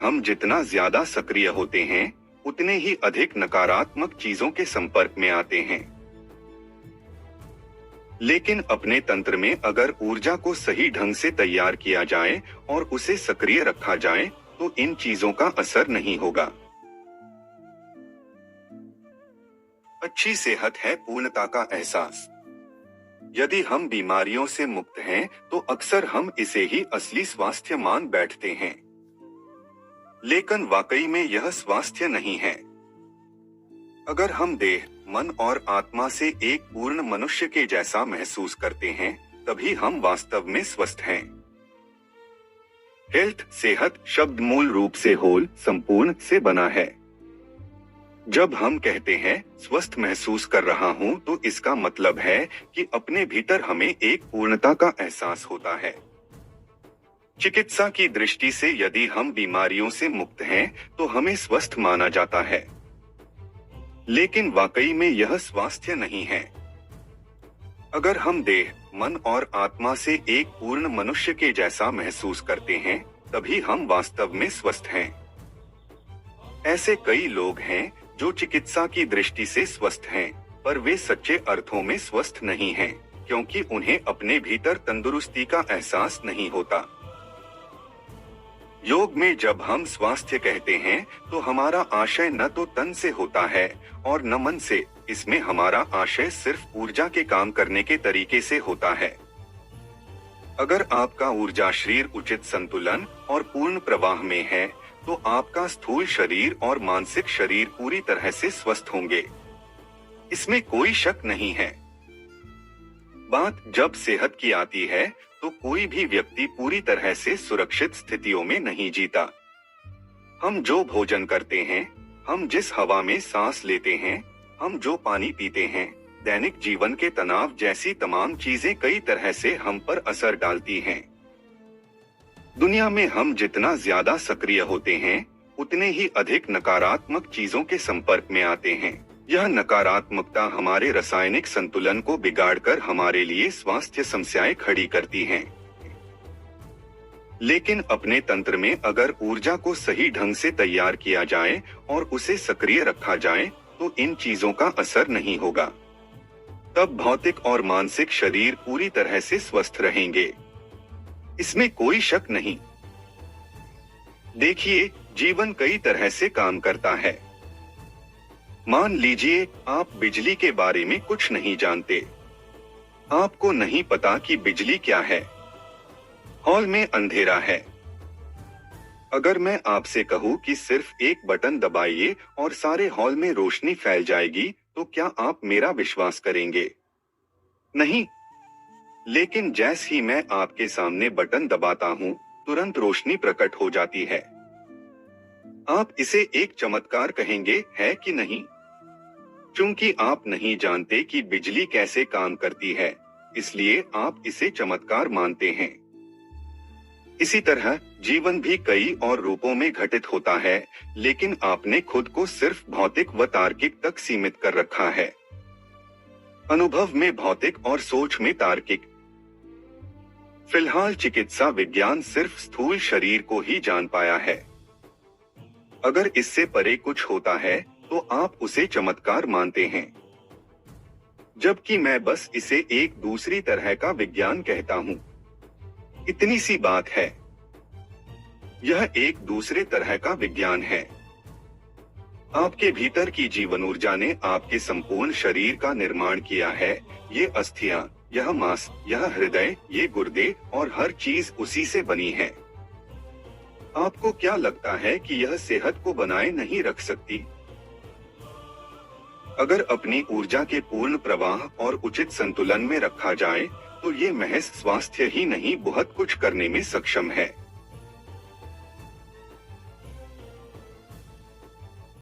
हम जितना ज्यादा सक्रिय होते हैं, उतने ही अधिक नकारात्मक चीजों के संपर्क में आते हैं। लेकिन अपने तंत्र में अगर ऊर्जा को सही ढंग से तैयार किया जाए और उसे सक्रिय रखा जाए, तो इन चीजों का असर नहीं होगा। अच्छी सेहत है पूर्णता का एहसास। यदि हम बीमारियों से मुक्त हैं, तो अक्सर हम इसे ही असली स्वास्थ्य मान बैठते हैं। लेकिन वाकई में यह स्वास्थ्य नहीं है। अगर हम देह, मन और आत्मा से एक पूर्ण मनुष्य के जैसा महसूस करते हैं, तभी हम वास्तव में स्वस्थ हैं। हेल्थ, सेहत शब्द मूल रूप से होल, संपूर्ण से बना है। जब हम कहते हैं स्वस्थ महसूस कर रहा हूं, तो इसका मतलब है कि अपने भीतर हमें एक पूर्णता का एहसास होता है। चिकित्सा की दृष्टि से यदि हम बीमारियों से मुक्त हैं, तो हमें स्वस्थ माना जाता है। लेकिन वाकई में यह स्वास्थ्य नहीं है। अगर हम देह, मन और आत्मा से एक पूर्ण मनुष्य के जैसा महसूस करते हैं, तभी हम वास्तव में स्वस्थ हैं। ऐसे कई लोग हैं जो चिकित्सा की दृष्टि से स्वस्थ हैं, पर वे सच्चे अर्थों में स्वस्थ नहीं हैं, क्योंकि उन्हें अपने भीतर तंदुरुस्ती का एहसास नहीं होता। योग में जब हम स्वास्थ्य कहते हैं, तो हमारा आशय न तो तन से होता है और न मन से। इसमें हमारा आशय सिर्फ ऊर्जा के काम करने के तरीके से होता है। अगर आपका ऊर्जा शरीर उचित संतुलन और पूर्ण प्रवाह में है, तो आपका स्थूल शरीर और मानसिक शरीर पूरी तरह से स्वस्थ होंगे। इसमें कोई शक नहीं है। बात जब सेहत की आती है, तो कोई भी व्यक्ति पूरी तरह से सुरक्षित स्थितियों में नहीं जीता। हम जो भोजन करते हैं, हम जिस हवा में सांस लेते हैं, हम जो पानी पीते हैं, दैनिक जीवन के तनाव जैसी तमाम चीजें कई तरह से हम पर असर डालती हैं। दुनिया में हम जितना ज्यादा सक्रिय होते हैं, उतने ही अधिक नकारात्मक चीजों के संपर्क में आते हैं। यह नकारात्मकता हमारे रासायनिक संतुलन को बिगाड़कर हमारे लिए स्वास्थ्य समस्याएं खड़ी करती हैं। लेकिन अपने तंत्र में अगर ऊर्जा को सही ढंग से तैयार किया जाए और उसे सक्रिय रखा जाए, तो इन चीजों का असर नहीं होगा। तब भौतिक और मानसिक शरीर पूरी तरह से स्वस्थ रहेंगे। इसमें कोई शक नहीं। देखिए, जीवन कई तरह से काम करता है। मान लीजिए आप बिजली के बारे में कुछ नहीं जानते। आपको नहीं पता कि बिजली क्या है। हॉल में अंधेरा है। अगर मैं आपसे कहूं कि सिर्फ एक बटन दबाइए और सारे हॉल में रोशनी फैल जाएगी, तो क्या आप मेरा विश्वास करेंगे? नहीं। लेकिन जैसे ही मैं आपके सामने बटन दबाता हूं, तुरंत रोशनी प्रकट हो जाती है। आप इसे एक चमत्कार कहेंगे, है कि नहीं? क्योंकि आप नहीं जानते कि बिजली कैसे काम करती है, इसलिए आप इसे चमत्कार मानते हैं। इसी तरह जीवन भी कई और रूपों में घटित होता है, लेकिन आपने खुद को सिर्फ भौतिक व तार्किक तक सीमित कर रखा है। अनुभव में भौतिक और सोच में तार्किक। फिलहाल चिकित्सा विज्ञान सिर्फ स्थूल शरीर को ही जान पाया है। अगर इससे परे कुछ होता है, तो आप उसे चमत्कार मानते हैं। जबकि मैं बस इसे एक दूसरी तरह का विज्ञान कहता हूं। इतनी सी बात है। यह एक दूसरे तरह का विज्ञान है। आपके भीतर की जीवन ऊर्जा ने आपके संपूर्ण शरीर का निर्माण किया है। ये अस्थियां, यह मांस, यह हृदय, ये गुर्दे और हर चीज उसी से बनी है। आपको क्या लगता है कि यह सेहत को बनाए नहीं रख सकती? अगर अपनी ऊर्जा के पूर्ण प्रवाह और उचित संतुलन में रखा जाए, तो ये महज स्वास्थ्य ही नहीं, बहुत कुछ करने में सक्षम है।